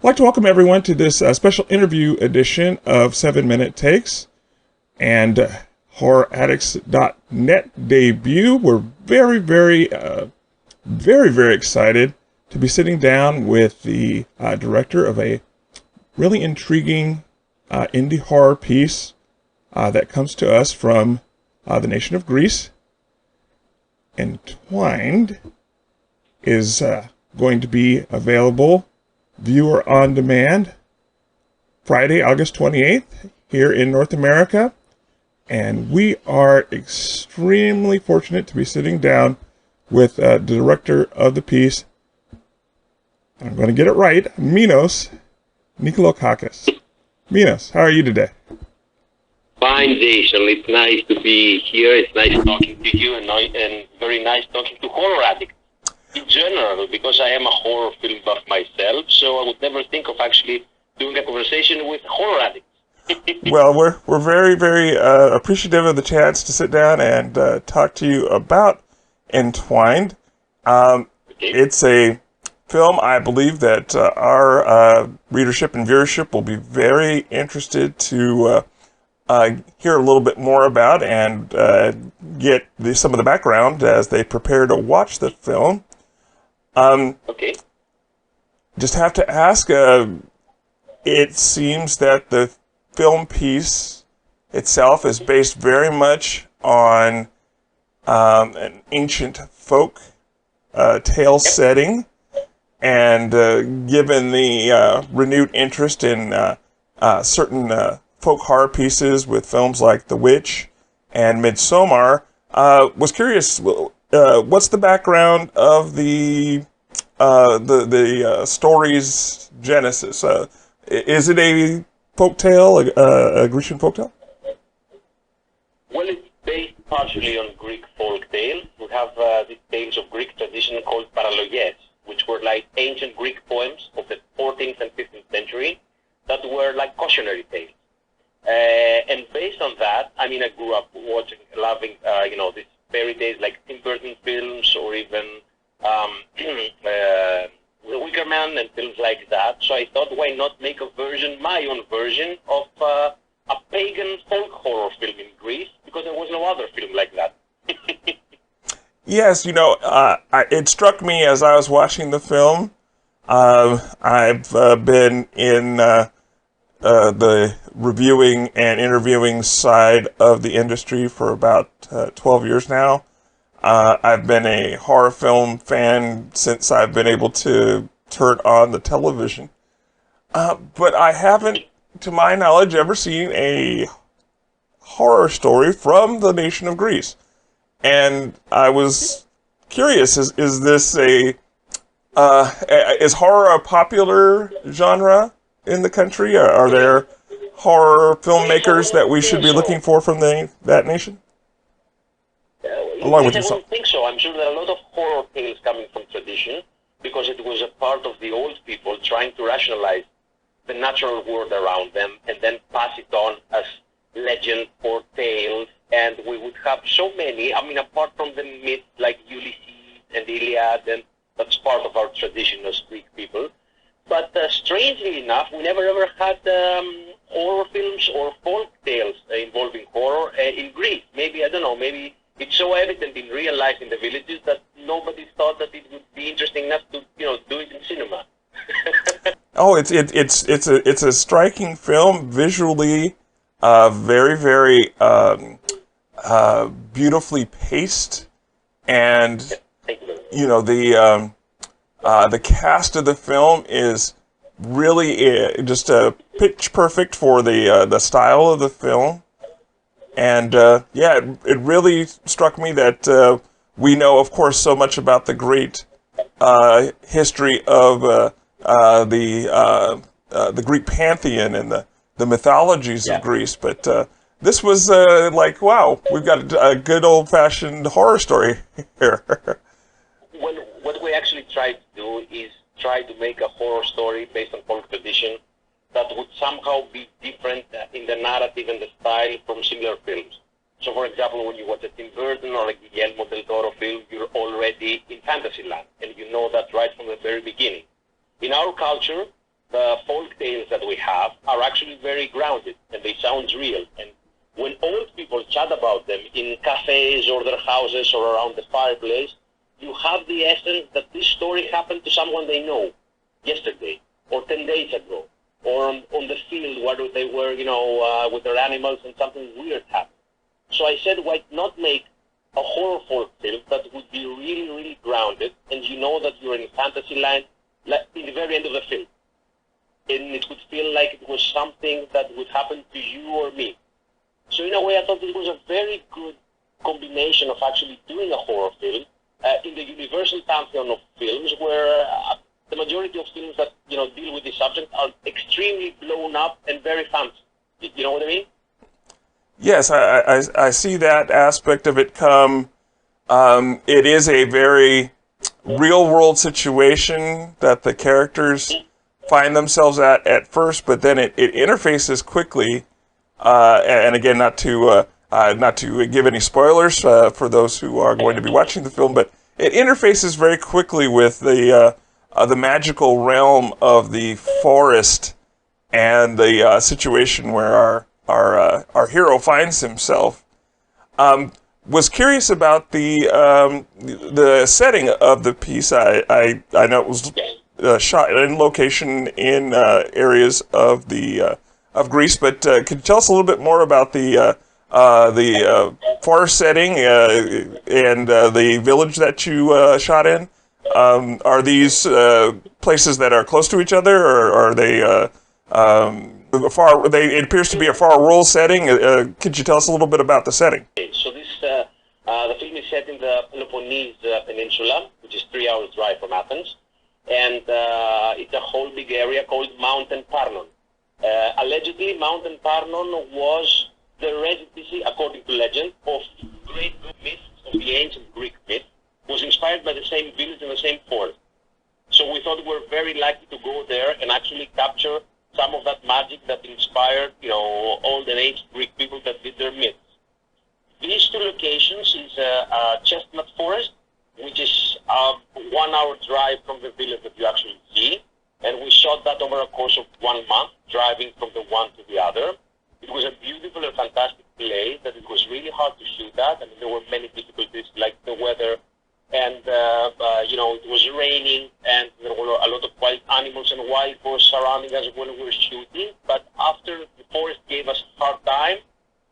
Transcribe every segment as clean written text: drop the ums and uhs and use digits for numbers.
like to welcome everyone to this special interview edition of 7 Minute Takes and HorrorAddicts.net debut. We're very excited to be sitting down with the director of a really intriguing indie horror piece that comes to us from the nation of Greece. Entwined is going to be available viewer on demand Friday, August 28th here in North America. And we are extremely fortunate to be sitting down with the director of the piece. I'm going to get it right, Minos Nikolakakis. Minos, how are you today? Fine, Jason. It's nice to be here. It's nice talking to you, and very nice talking to horror addicts in general, because I am a horror film buff myself, so I would never think of actually doing a conversation with horror addicts. Well, we're very appreciative of the chance to sit down and talk to you about Entwined. Okay. It's a film I believe that our readership and viewership will be very interested to hear a little bit more about and get some of the background as they prepare to watch the film. Okay. Just have to ask, it seems that the film piece itself is based very much on an ancient folk tale setting, and given the renewed interest in certain folk horror pieces with films like The Witch and Midsommar, was curious, what's the background of the story's genesis? Is it a folk tale, a Grecian folk tale? Well, it's based partially on Greek folk tales. We have these tales of Greek tradition called paralogies, which were like ancient Greek poems of the 14th and 15th century that were like cautionary tales. And based on that, I mean, I grew up loving, these fairy tales like Tim Burton films, or even The Wicker Man and films like that. So I thought, why not make my own version of a pagan folk horror film in Greece, because there was no other film like that. Yes, it struck me as I was watching the film. I've been in the reviewing and interviewing side of the industry for about 12 years now. I've been a horror film fan since I've been able to turn on the television. But I haven't, to my knowledge, ever seen a horror story from the nation of Greece. And I was curious, is this is horror a popular genre in the country? Are there horror filmmakers that we should be looking for from that nation? Along with I yourself. don't think so. I'm sure there are a lot of horror tales coming from tradition, because it was a part of the old people trying to rationalize the natural world around them and then pass it on as legend or tales. And we would have so many, I mean, apart from the myths like Ulysses and Iliad, and that's part of our tradition as Greek people. But strangely enough, we never ever had horror films or folk tales involving horror in Greece. Maybe, I don't know, maybe it's so evident in real life in the villages that nobody thought that it would be interesting enough to, do it in cinema. Oh, it's a striking film, visually, very beautifully paced, and the cast of the film is really just pitch perfect for the style of the film. And it really struck me that we know, of course, so much about the great history of the Greek pantheon and the mythologies of Greece, but this was like, wow, we've got a good old-fashioned horror story here. Well, what we actually tried to do is try to make a horror story based on folk tradition that would somehow be different in the narrative and the style from similar films. So, for example, when you watch a Tim Burton or a Guillermo del Toro film, you're already in fantasy land, and you know that right from the very beginning. In our culture, the folk tales that we have are actually very grounded and they sound real. And when old people chat about them in cafes or their houses or around the fireplace, you have the essence that this story happened to someone they know yesterday or 10 days ago, or on the field where they were, with their animals and something weird happened. So I said, why not make a horror folk film that would be really, really grounded, and you know that you're in fantasy land in the very end of the film. And it would feel like it was something that would happen to you or me. So in a way, I thought it was a very good combination of actually doing a horror film in the universal pantheon of films, where the majority of films that deal with this subject are extremely blown up and very fancy. You know what I mean? Yes, I see that aspect of it come. It is a very real-world situation that the characters find themselves at first, but then it interfaces quickly. And again, not to give any spoilers for those who are going to be watching the film, but it interfaces very quickly with the magical realm of the forest and the situation where our hero finds himself. Was curious about the setting of the piece. I know it was shot in location in areas of Greece, but could you tell us a little bit more about the forest setting and the village that you shot in? Are these places that are close to each other, or are they far? It appears to be a far rural setting. Could you tell us a little bit about the setting? So the film is set in the Peloponnese Peninsula, which is 3 hours drive from Athens, and it's a whole big area called Mountain Parnon. Allegedly, Mountain Parnon was the residency, according to legend, of great myths of the ancient Greek myth. Was inspired by the same village and the same forest. So we thought we were very likely to go there and actually capture some of that magic that inspired, old and ancient Greek people that did their myths. These two locations is a chestnut forest, which is a 1 hour drive from the village that you actually see. And we shot that over a course of 1 month, driving from the one to the other. It was a beautiful and fantastic place that it was really hard to shoot at. I mean, there were many difficulties like the weather, and it was raining, and there were a lot of wild animals and wildfires surrounding us when we were shooting. But after the forest gave us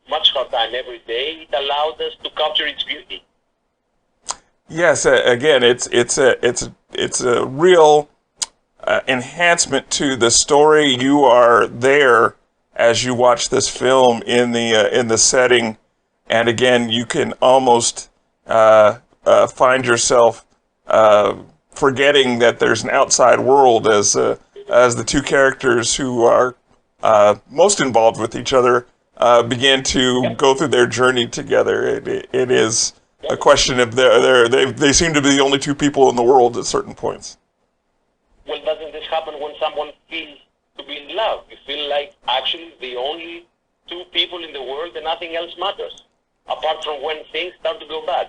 much hard time every day, it allowed us to capture its beauty. Yes, again, it's a real enhancement to the story. You are there as you watch this film in the setting, and again, you can almost find yourself forgetting that there's an outside world as the two characters who are most involved with each other begin to go through their journey together. It is a question of they seem to be the only two people in the world at certain points. Well, doesn't this happen when someone feels to be in love? You feel like actually the only two people in the world and nothing else matters, apart from when things start to go bad.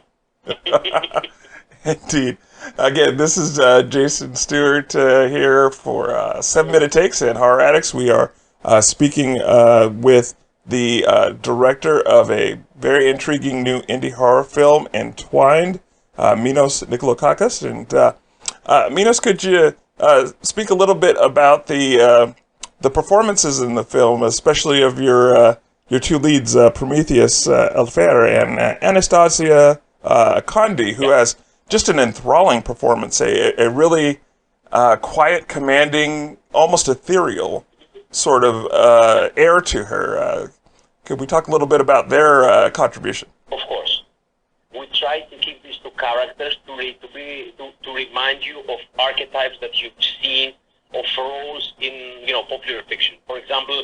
Indeed. Again, this is Jason Stewart here for 7-Minute Takes and Horror Addicts. We are speaking with the director of a very intriguing new indie horror film, Entwined, Minos Nikolakakis. And Minos, could you speak a little bit about the performances in the film, especially of your two leads, Prometheus Elfer and Anastasia Condi, who has just an enthralling performance, a really quiet, commanding, almost ethereal sort of air to her. Could we talk a little bit about their contribution? Of course. We try to keep these two characters to remind you of archetypes that you've seen of roles in popular fiction. For example,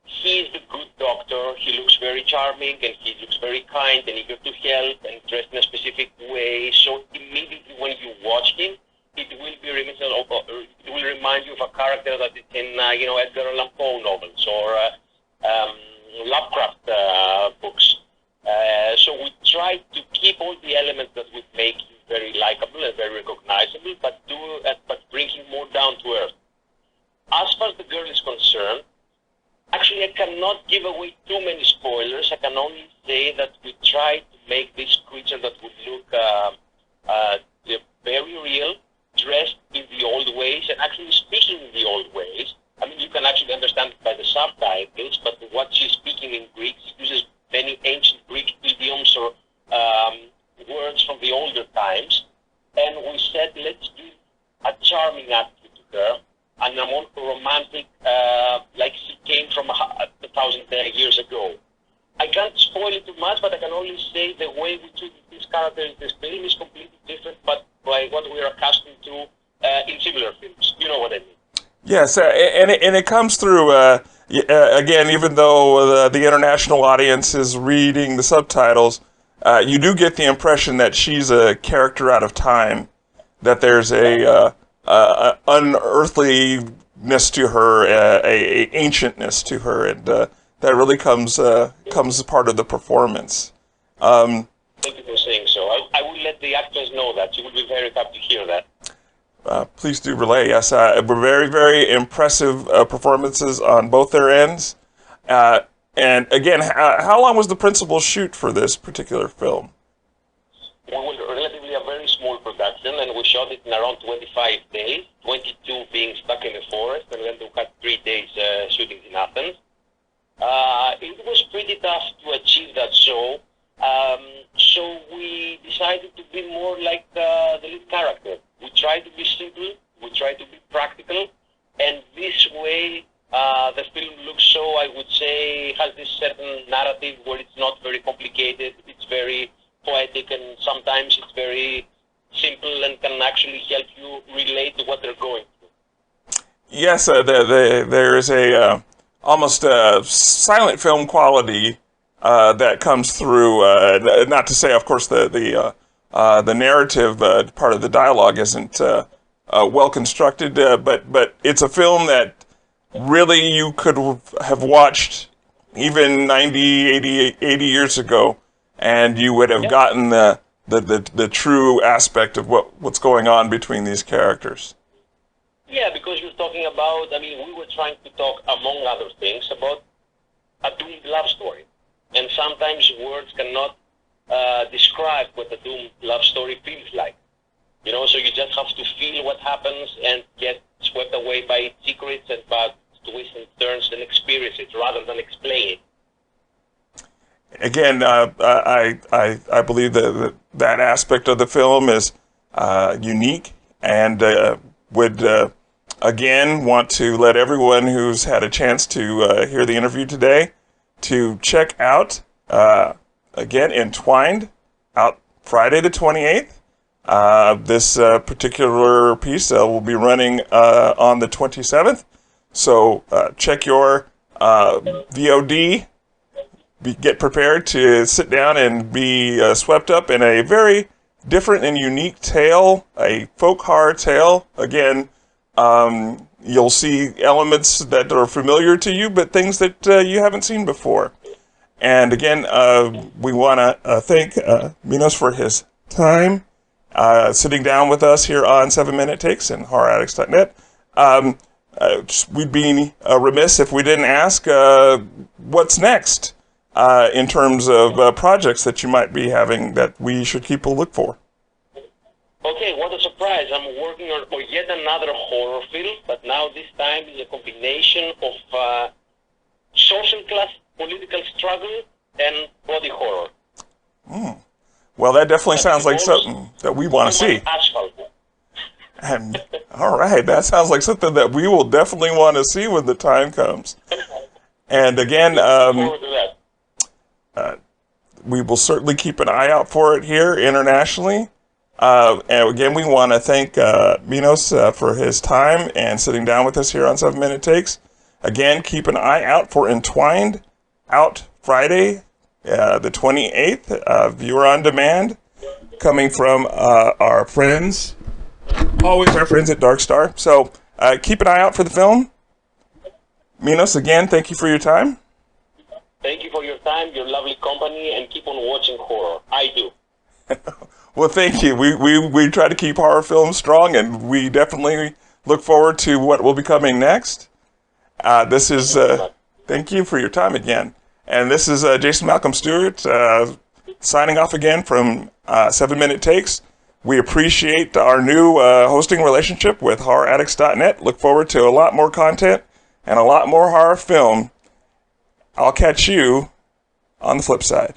he's the good doctor. He looks very charming, and he looks very kind and eager to help and dressed in a specific way. So immediately when you watch him, it will remind you of a character that is in Edgar Allan Poe novels or Lovecraft books. So we try to keep all the elements that would make him very likable and very recognizable, but bring him more down to earth. As far cannot give away too many spoilers. I can only say that we tried to make this creature that would look very real, dressed in the old ways, and actually speaking in the old ways. I mean, you can actually understand it by the subtitles, but what she's speaking in Greek, she uses many ancient Greek idioms or words from the older times. And we said, let's give a charming attitude to her, and a more romantic, like she came from 1,000 years ago. I can't spoil it too much, but I can only say the way we treat this character in this film is completely different, but by what we are accustomed to in similar films. You know what I mean? Yes, and it comes through, again, even though the international audience is reading the subtitles, you do get the impression that she's a character out of time, that there's a unearthliness to her, a ancientness to her, and that really comes as part of the performance. Thank you for saying so. I will let the actors know that. You will be very happy to hear that. Please do relay. Yes, were very, very impressive performances on both their ends. And again, how long was the principal shoot for this particular film? It was relatively a very small production, and we shot it in around 25 days, 22 being stuck in the forest, and then we had 3 days shooting in Athens. It was pretty tough to achieve that show, so we decided to be more like the lead character. We try to be simple, we try to be practical, and this way the film looks so, I would say, has this certain narrative where it's not very complicated, it's very poetic, and sometimes it's very simple and can actually help you relate to what they're going through. Yes, there is a almost a silent film quality that comes through. Not to say, of course, the narrative part of the dialogue isn't well constructed, but it's a film that really you could have watched even 90, 80 years ago, and you would have gotten the true aspect of what's going on between these characters. Yeah, because you're talking about, I mean, we were trying to talk, among other things, about a doomed love story. And sometimes words cannot describe what a doomed love story feels like. You know, so you just have to feel what happens and get swept away by its secrets and by twists and turns and experience it rather than explain it. Again, I believe that aspect of the film is unique, and would again want to let everyone who's had a chance to hear the interview today to check out again ENTWINED, out Friday the 28th. This particular piece will be running on the 27th. So check your VOD. Get prepared to sit down and be swept up in a very different and unique tale, a folk horror tale. Again, you'll see elements that are familiar to you, but things that you haven't seen before. And again, we want to thank Minos for his time sitting down with us here on 7 Minute Takes and HorrorAddicts.net. We'd be remiss if we didn't ask what's next in terms of projects that you might be having that we should keep a look for. Okay, what a surprise. I'm working on yet another horror film, but now this time is a combination of social class, political struggle, and body horror. Well, that definitely sounds like something that we want to see. Asphalt. And, all right, that sounds like something that we will definitely want to see when the time comes. And again, we will certainly keep an eye out for it here internationally. And again, we want to thank Minos for his time and sitting down with us here on 7 Minute Takes. Again, keep an eye out for ENTWINED, out Friday, the 28th, viewer on demand, coming from our friends, always our friends at Dark Star. So keep an eye out for the film. Minos, again, thank you for your time. Thank you for your time, your lovely company, and keep on watching horror. I do. Well, thank you. We try to keep horror films strong, and we definitely look forward to what will be coming next. This is Thank you for your time again. And this is Jason Malcolm Stewart signing off again from 7 Minute Takes. We appreciate our new hosting relationship with horroraddicts.net. Look forward to a lot more content and a lot more horror film. I'll catch you on the flip side.